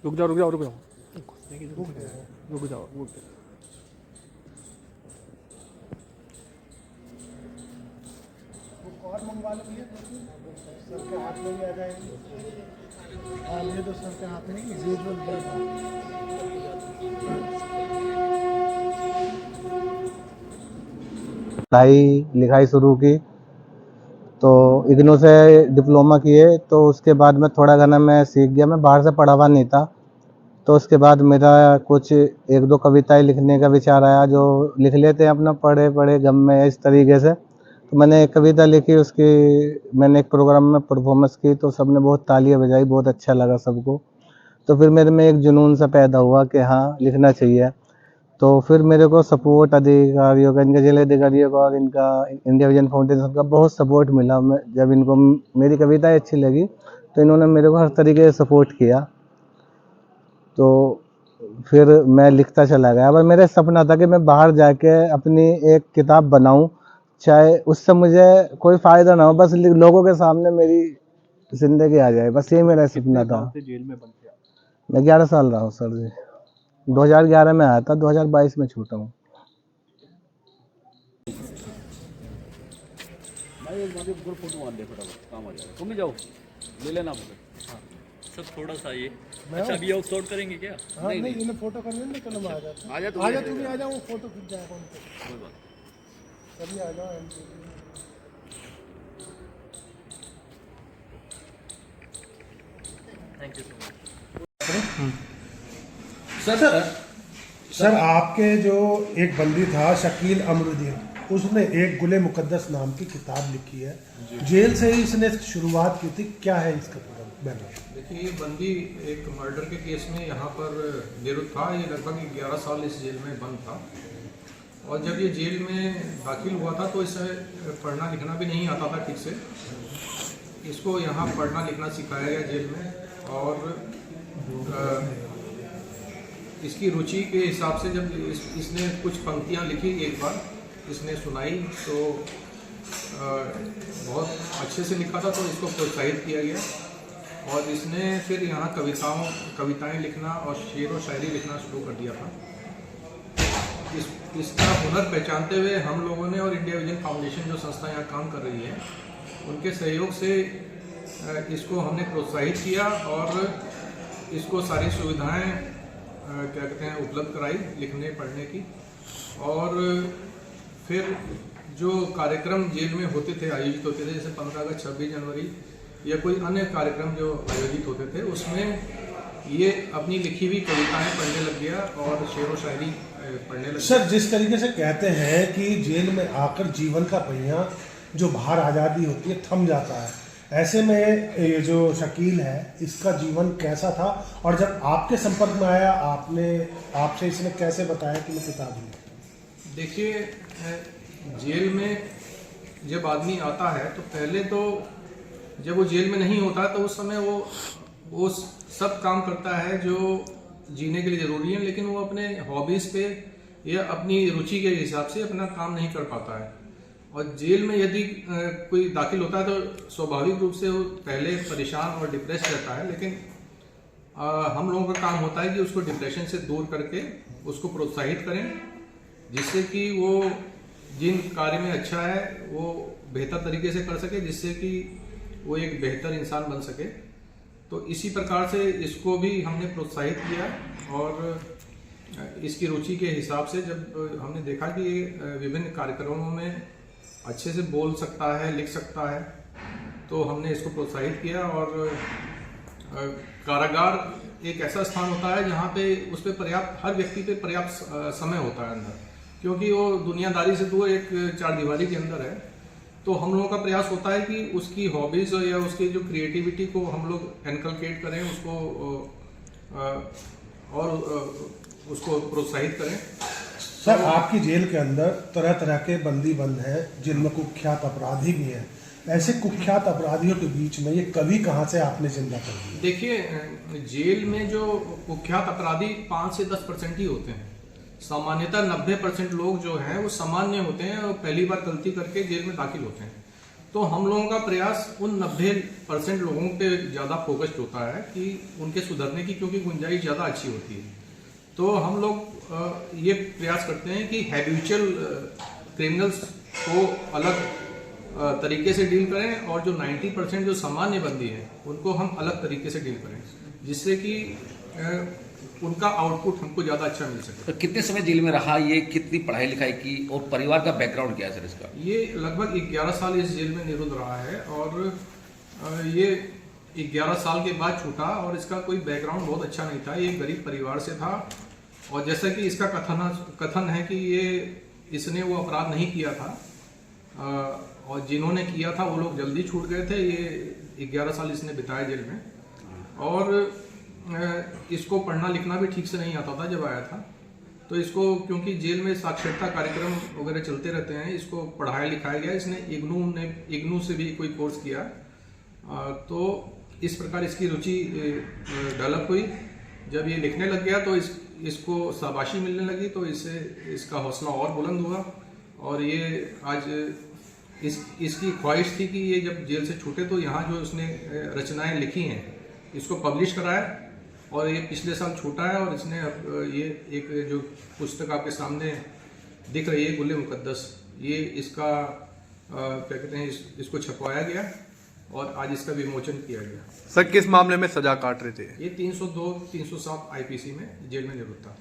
रुक जाओ रुक जाओ रुक जाओ रुक जाओ रुक जाओ। और मंगवा लो भैया, सर के हाथ में भी आ जाएंगे। हाँ ये तो सर के हाथ में नहीं, पढ़ाई लिखाई शुरू की तो इग्नू से डिप्लोमा किए। तो उसके बाद में थोड़ा घना मैं सीख गया, मैं बाहर से पढ़ा हुआ नहीं था। तो उसके बाद मेरा कुछ एक दो कविताएं लिखने का विचार आया, जो लिख लेते हैं अपना पढ़े पढ़े गम में, इस तरीके से। तो मैंने एक कविता लिखी, उसकी मैंने एक प्रोग्राम में परफॉर्मेंस की तो सबने बहुत तालियां बजाई, बहुत अच्छा लगा सबको। तो फिर मेरे में एक जुनून सा पैदा हुआ कि हाँ लिखना चाहिए। तो फिर मेरे को सपोर्ट अधिकारियों का, इनके जिले अधिकारियों का और इनका इंडिया विजन फाउंडेशन का बहुत सपोर्ट मिला। जब इनको मेरी कविताएं अच्छी लगी तो इन्होंने मेरे को हर तरीके से सपोर्ट किया। तो फिर मैं लिखता चला गया। अब मेरा सपना था कि मैं बाहर जाके अपनी एक किताब बनाऊं, चाहे उससे मुझे कोई फ़ायदा ना हो, बस लोगों के सामने मेरी ज़िंदगी आ जाए, बस ये मेरा सपना था। जेल में बंद किया? मैं 11 साल रहा हूँ सर जी। 2011 में आया था, 2022 में छूटा हूँ। भाई मुझे फोटो मान दे फटाफट, काम आ जाएगा। तुम भी जाओ ले लेना मुझे। हाँ सब थोड़ा सा ये। मैं अच्छा अभी आउट शॉट करेंगे क्या? हाँ नहीं इन्हें फोटो करने में कल आ जाता। आ जा आ जा तू भी आ जा, वो फोटो खींच जाएगा उनको। कोई बात। कभी आ जाओ। Thank you so much. Sir आपके जो एक बंदी था शकील अमरुद्दीन, उसने एक गुले मुकद्दस नाम की किताब लिखी है, जेल से ही इसने शुरुआत की थी। क्या है इसका बैनर? देखिए ये बंदी एक मर्डर के केस में यहाँ पर निरुद्ध था। ये लगभग 11 साल इस जेल में बंद था और जब ये जेल में दाखिल हुआ था तो इसे पढ़ना लिखना भी नहीं आता था ठीक से। इसको यहाँ पढ़ना लिखना सिखाया गया जेल में और इसकी रुचि के हिसाब से जब इसने कुछ पंक्तियाँ लिखी, एक बार इसने सुनाई तो बहुत अच्छे से लिखा था, तो इसको प्रोत्साहित किया गया और इसने फिर यहाँ कविताएं लिखना और शेर व शायरी लिखना शुरू कर दिया था। इसका हुनर पहचानते हुए हम लोगों ने और इंडिया विजन फाउंडेशन जो संस्था यहाँ काम कर रही है, उनके सहयोग से इसको हमने प्रोत्साहित किया और इसको सारी सुविधाएं क्या कहते हैं उपलब्ध कराई लिखने पढ़ने की। और फिर जो कार्यक्रम जेल में होते थे, आयोजित होते थे, जैसे 15 अगस्त 26 जनवरी या कोई अन्य कार्यक्रम जो आयोजित होते थे, उसमें ये अपनी लिखी हुई कविताएं पढ़ने लग गया और शेर व शायरी पढ़ने लग गया। सर जिस तरीके से कहते हैं कि जेल में आकर जीवन का पहिया जो बाहर आज़ादी होती है थम जाता है, ऐसे में ये जो शकील है इसका जीवन कैसा था और जब आपके संपर्क में आया आपसे इसने कैसे बताया कि मैं किताब लिखूं? देखिए जेल में जब आदमी आता है तो पहले तो जब वो जेल में नहीं होता तो उस समय वो सब काम करता है जो जीने के लिए ज़रूरी है, लेकिन वो अपने हॉबीज़ पे या अपनी रुचि के हिसाब से अपना काम नहीं कर पाता है। और जेल में यदि कोई दाखिल होता है तो स्वाभाविक रूप से वो पहले परेशान और डिप्रेस रहता है, लेकिन हम लोगों का काम होता है कि उसको डिप्रेशन से दूर करके उसको प्रोत्साहित करें, जिससे कि वो जिन कार्य में अच्छा है वो बेहतर तरीके से कर सके, जिससे कि वो एक बेहतर इंसान बन सके। तो इसी प्रकार से इसको भी हमने प्रोत्साहित किया और इसकी रुचि के हिसाब से जब हमने देखा कि विभिन्न कार्यक्रमों में अच्छे से बोल सकता है, लिख सकता है, तो हमने इसको प्रोत्साहित किया। और कारागार एक ऐसा स्थान होता है जहाँ पे उस पर पर्याप्त, हर व्यक्ति पे पर्याप्त समय होता है अंदर, क्योंकि वो दुनियादारी से दूर एक चार दीवारी के अंदर है। तो हम लोगों का प्रयास होता है कि उसकी हॉबीज़ या उसकी जो क्रिएटिविटी को हम लोग इनकलकेट करें, उसको प्रोत्साहित करें। सर आपकी जेल के अंदर तरह तरह के बंदी बंद हैं जिनमें कुख्यात अपराधी भी हैं, ऐसे कुख्यात अपराधियों के बीच में ये कवि कहाँ से आपने जिंदा कर दिया? देखिए जेल में जो कुख्यात अपराधी 5 से 10% ही होते हैं। सामान्यतः 90% लोग जो हैं वो सामान्य होते हैं और पहली बार गलती करके जेल में दाखिल होते हैं। तो हम लोगों का प्रयास उन 90% लोगों पे ज़्यादा फोकस्ड होता है कि उनके सुधरने की, क्योंकि गुंजाइश ज़्यादा अच्छी होती है। तो हम लोग ये प्रयास करते हैं कि हैबिचुअल क्रिमिनल्स को अलग तरीके से डील करें और जो 90% जो सामान्य बंदी है उनको हम अलग तरीके से डील करें, जिससे कि उनका आउटपुट हमको ज़्यादा अच्छा मिल सके। तो कितने समय जेल में रहा ये, कितनी पढ़ाई लिखाई की और परिवार का बैकग्राउंड क्या है सर इसका? ये लगभग 11 साल इस जेल में निरुद्ध रहा है और ये 11 साल के बाद छूटा और इसका कोई बैकग्राउंड बहुत अच्छा नहीं था। ये गरीब परिवार से था और जैसा कि इसका कथन है कि इसने वो अपराध नहीं किया था और जिन्होंने किया था वो लोग जल्दी छूट गए थे। ये 11 साल इसने बिताया जेल में और इसको पढ़ना लिखना भी ठीक से नहीं आता था जब आया था। तो इसको, क्योंकि जेल में साक्षरता कार्यक्रम वगैरह चलते रहते हैं, इसको पढ़ाया लिखाया गया। इसने इग्नू से भी कोई कोर्स किया, तो इस प्रकार इसकी रुचि डेवलप हुई। जब ये लिखने लग गया तो इसको शाबाशी मिलने लगी, तो इसका हौसला और बुलंद हुआ और ये आज इसकी ख्वाहिश थी कि ये जब जेल से छूटे तो यहाँ जो उसने रचनाएं लिखी हैं इसको पब्लिश कराया और ये पिछले साल छूटा है और इसने ये एक जो पुस्तक आपके सामने दिख रही है, गुल्ले मुकद्दस, ये इसका क्या कहते हैं, इसको छपवाया गया और आज इसका विमोचन किया गया। सर किस मामले में सजा काट रहे थे? ये 302, 307 आईपीसी में जेल में निरुद्ध था।